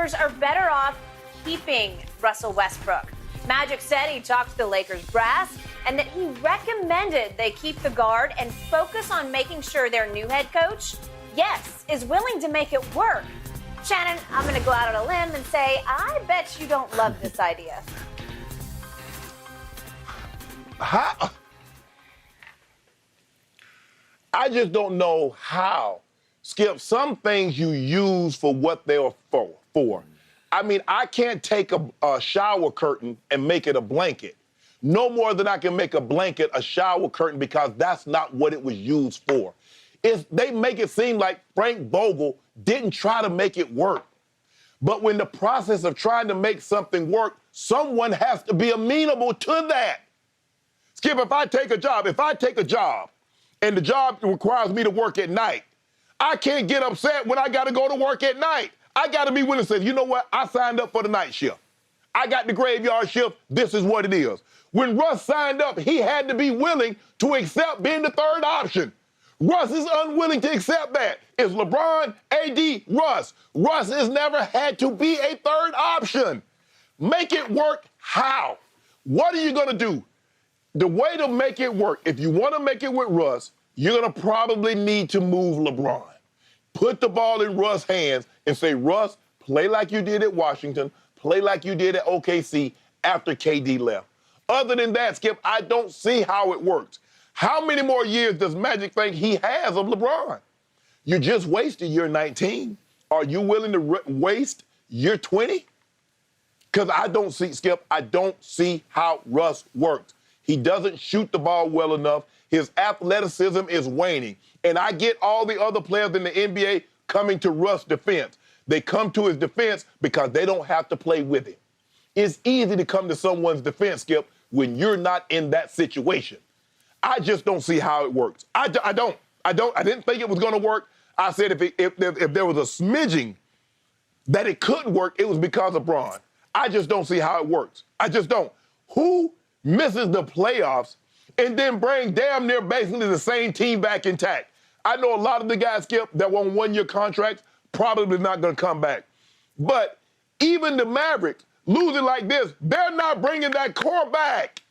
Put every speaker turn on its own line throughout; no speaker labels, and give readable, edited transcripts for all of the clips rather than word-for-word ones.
Lakers are better off keeping Russell Westbrook. Magic said he talked to the Lakers brass and that he recommended they keep the guard and focus on making sure their new head coach, yes, is willing to make it work. Shannon, I'm going to go out on a limb and say, I bet you don't love this idea.
How? I just don't know how. Skip, some things you use for what they're for. I mean, I can't take a shower curtain and make it a blanket. No more than I can make a blanket a shower curtain because that's not what it was used for. They make it seem like Frank Vogel didn't try to make it work. But when the process of trying to make something work, someone has to be amenable to that. Skip, if I take a job and the job requires me to work at night, I can't get upset when I got to go to work at night. I got to be willing to say, you know what? I signed up for the night shift. I got the graveyard shift. This is what it is. When Russ signed up, he had to be willing to accept being the third option. Russ is unwilling to accept that. It's LeBron, AD, Russ. Russ has never had to be a third option. Make it work how? What are you going to do? The way to make it work, if you want to make it with Russ, you're going to probably need to move LeBron. Put the ball in Russ' hands and say, Russ, play like you did at Washington, play like you did at OKC after KD left. Other than that, Skip, I don't see how it works. How many more years does Magic think he has of LeBron? You just wasted year 19. Are you willing to waste year 20? Because I don't see, Skip, I don't see how Russ works. He doesn't shoot the ball well enough. His athleticism is waning. And I get all the other players in the NBA coming to Russ' defense. They come to his defense because they don't have to play with him. It's easy to come to someone's defense, Skip, when you're not in that situation. I just don't see how it works. I don't. I didn't think it was going to work. I said if there was a smidging that it couldn't work, it was because of Bron. I just don't see how it works. I just don't. Who misses the playoffs and then bring damn near basically the same team back intact? I know a lot of the guys, Skip, that were on one-year contracts, probably not going to come back. But even the Mavericks, losing like this, they're not bringing that core back.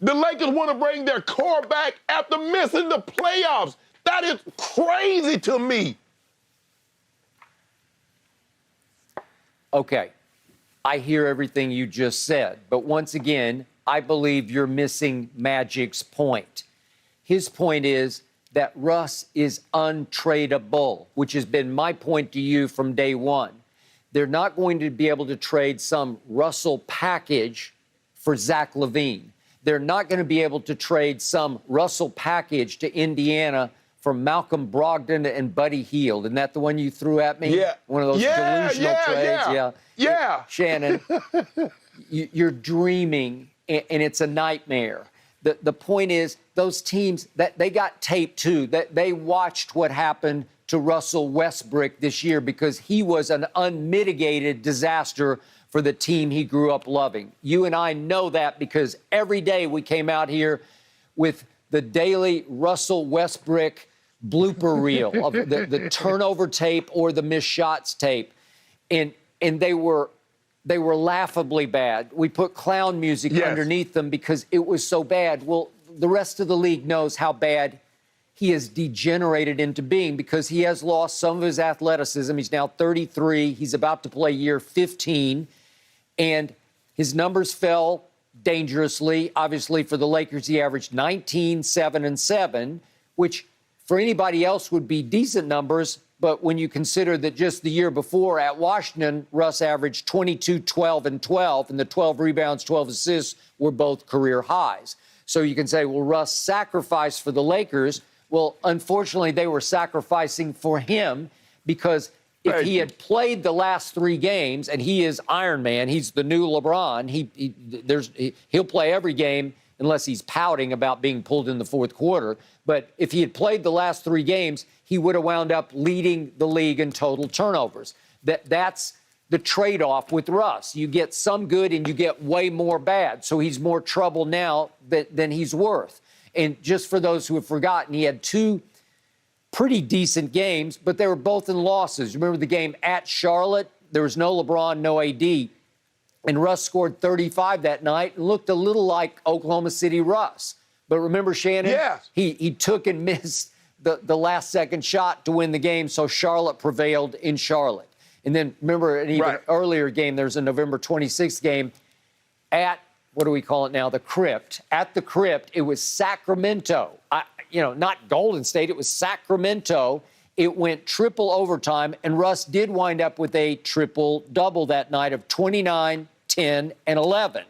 The Lakers want to bring their core back after missing the playoffs. That is crazy to me.
Okay, I hear everything you just said, but once again, I believe you're missing Magic's point. His point is that Russ is untradeable, which has been my point to you from day one. They're not going to be able to trade some Russell package for Zach LaVine. They're not going to be able to trade some Russell package to Indiana for Malcolm Brogdon and Buddy Hield. Isn't that the one you threw at me?
Yeah.
One of those delusional trades?
Yeah.
Shannon, you're dreaming, and it's a nightmare. The point is, those teams, that they got tape too, that they watched what happened to Russell Westbrook this year because he was an unmitigated disaster for the team he grew up loving. You and I know that because every day we came out here with the daily Russell Westbrook blooper reel of the turnover tape or the missed shots tape. And they were laughably bad. We put clown music underneath them because it was so bad. Well, the rest of the league knows how bad he has degenerated into being because he has lost some of his athleticism. He's now 33. He's about to play year 15. And his numbers fell dangerously. Obviously, for the Lakers, he averaged 19, 7, and 7, which for anybody else would be decent numbers. But when you consider that just the year before at Washington, Russ averaged 22, 12, and 12, and the 12 rebounds, 12 assists were both career highs. So you can say, well, Russ sacrificed for the Lakers. Well, unfortunately, they were sacrificing for him because if he had played the last 3 games, and he is Iron Man, he's the new LeBron, he'll play every game unless he's pouting about being pulled in the fourth quarter. But if he had played the last 3 games, he would have wound up leading the league in total turnovers. That's the trade-off with Russ. You get some good and you get way more bad. So he's more trouble now than he's worth. And just for those who have forgotten, he had 2 pretty decent games, but they were both in losses. Remember the game at Charlotte? There was no LeBron, no AD. And Russ scored 35 that night and looked a little like Oklahoma City Russ. But remember, Shannon?
Yes.
He took and missed the last-second shot to win the game, so Charlotte prevailed in Charlotte. And then remember an even earlier game, there's a November 26th game at, what do we call it now, the Crypt. At the Crypt, it was Sacramento. Not Golden State, it was Sacramento. It went triple overtime, and Russ did wind up with a triple-double that night of 29, 10, and 11.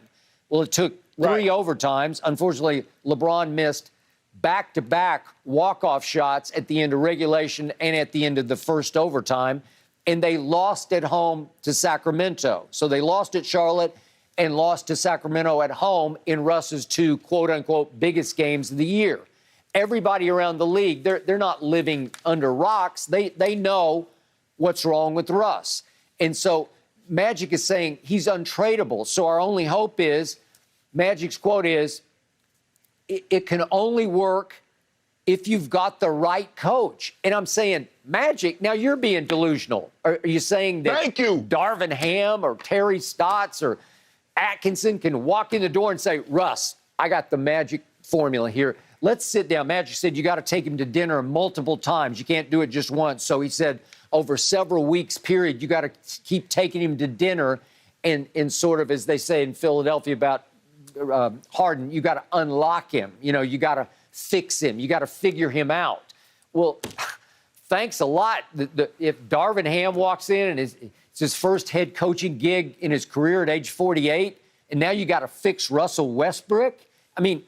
Well, it took three overtimes. Unfortunately, LeBron missed back-to-back walk-off shots at the end of regulation and at the end of the first overtime, and they lost at home to Sacramento. So they lost at Charlotte and lost to Sacramento at home in Russ's two quote-unquote biggest games of the year. Everybody around the league, they're not living under rocks. They know what's wrong with Russ. And so Magic is saying he's untradeable. So our only hope is, Magic's quote is, it can only work if you've got the right coach. And I'm saying, Magic, now you're being delusional. Are you saying that Darvin Ham or Terry Stotts or Atkinson can walk in the door and say, Russ, I got the magic formula here. Let's sit down. Magic said you got to take him to dinner multiple times. You can't do it just once. So he said over several weeks period, you got to keep taking him to dinner and sort of, as they say in Philadelphia about Harden, you got to unlock him. You got to fix him. You got to figure him out. Well, thanks a lot. If Darvin Ham walks in and it's his first head coaching gig in his career at age 48, and now you got to fix Russell Westbrook. I mean,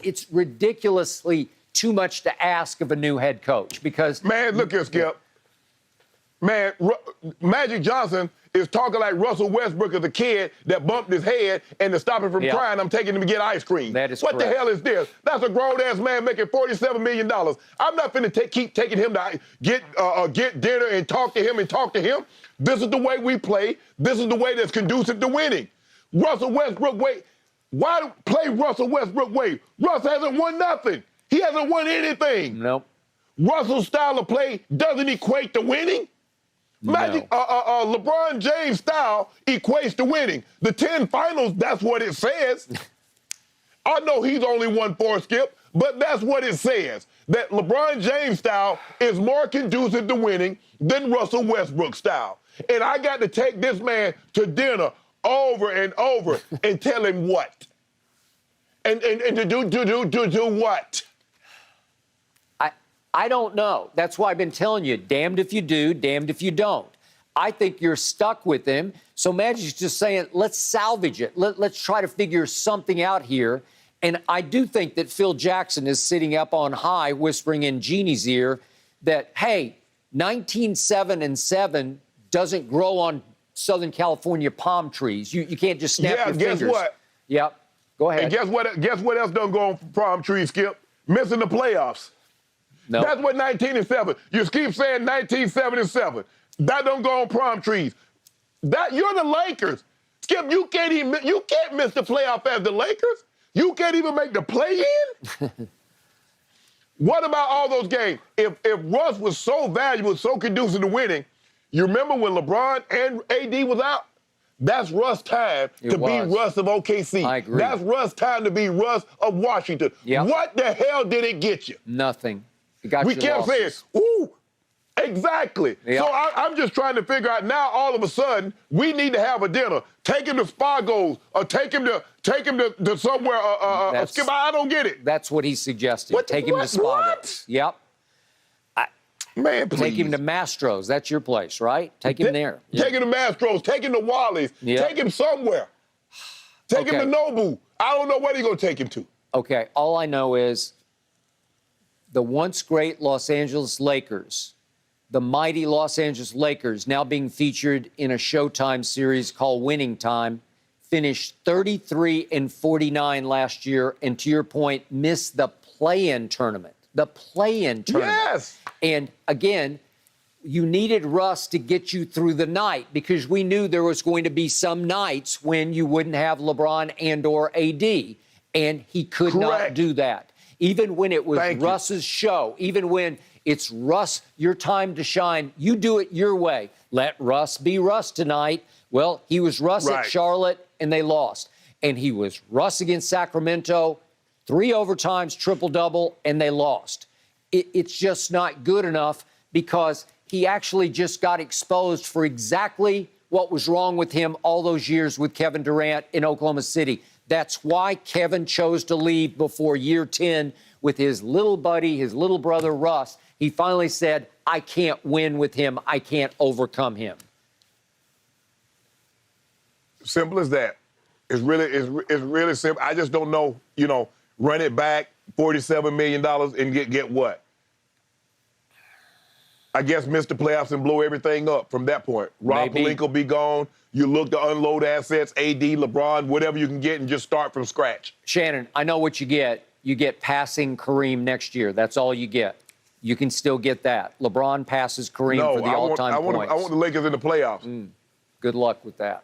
it's ridiculously too much to ask of a new head coach because...
Man, look here, Skip. Man, Magic Johnson is talking like Russell Westbrook is a kid that bumped his head, and to stop him from crying, I'm taking him to get ice cream.
That is
What the hell is this? That's a grown-ass man making $47 million. I'm not finna keep taking him to get dinner and talk to him. This is the way we play. This is the way that's conducive to winning. Russell Westbrook, why play Russell Westbrook way? Russ hasn't won nothing. He hasn't won anything.
Nope.
Russell's style of play doesn't equate to winning. Magic, LeBron James' style equates to winning. The 10 finals, that's what it says. I know he's only won 4, Skip, but that's what it says. That LeBron James' style is more conducive to winning than Russell Westbrook's style. And I got to take this man to dinner over and over and tell him what? And to do what?
I don't know. That's why I've been telling you, damned if you do, damned if you don't. I think you're stuck with him. So Magic's just saying, let's salvage it. Let's try to figure something out here. And I do think that Phil Jackson is sitting up on high, whispering in Jeannie's ear that, hey, 19-7-7 doesn't grow on Southern California palm trees. You can't just snap your fingers.
Guess what?
Yep. Go ahead.
And guess what else don't go on palm trees, Skip? Missing the playoffs.
No.
That's what 19-7. You keep saying 19-7-7. That don't go on palm trees. You're the Lakers. Skip, you can't miss the playoff as the Lakers. You can't even make the play-in. What about all those games? If Russ was so valuable, so conducive to winning, you remember when LeBron and AD was out? That's Russ' time to be Russ of OKC.
I agree.
That's Russ' time to be Russ of Washington.
Yep.
What the hell did it get you?
Nothing. It got
We
you
kept saying, ooh, exactly.
Yep.
So I'm just trying to figure out now, all of a sudden, we need to have a dinner. Take him to Spago's or take him to somewhere. Skip, I don't get it.
That's what he's suggesting. Take him to Spago's.
What?
Yep.
Man, please.
Take him to Mastro's. That's your place, right? Take him there.
Take him to Mastro's. Take him to Wally's.
Yep.
Take him somewhere. Take him to Nobu. I don't know what he's going to take him to.
Okay, all I know is the once great Los Angeles Lakers, the mighty Los Angeles Lakers, now being featured in a Showtime series called Winning Time, finished 33-49 last year, and to your point, missed the play-in tournament. The play-in tournament.
Yes.
And again, you needed Russ to get you through the night because we knew there was going to be some nights when you wouldn't have LeBron and or AD, and he could not do that. Even when it was Russ's show, even when It's Russ, your time to shine. You do it your way. Let Russ be Russ tonight. Well, he was Russ at Charlotte, and they lost. And he was Russ against Sacramento, 3 overtimes, triple-double, and they lost. It's just not good enough because he actually just got exposed for exactly what was wrong with him all those years with Kevin Durant in Oklahoma City. That's why Kevin chose to leave before year 10 with his little buddy, his little brother, Russ. He finally said, I can't win with him. I can't overcome him.
Simple as that. It's really simple. I just don't know, run it back, $47 million and get what? I guess miss the playoffs and blow everything up from that point. Rob Pelinka be gone. You look to unload assets, AD, LeBron, whatever you can get, and just start from scratch.
Shannon, I know what you get. You get passing Kareem next year. That's all you get. You can still get that. LeBron passes Kareem for the all-time points.
I want the Lakers in the playoffs.
Good luck with that.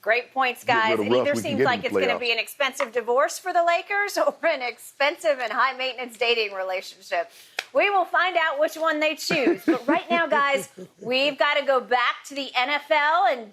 Great points, guys. It either seems like it's going to be an expensive divorce for the Lakers or an expensive and high-maintenance dating relationship. We will find out which one they choose. But right now, guys, we've got to go back to the NFL and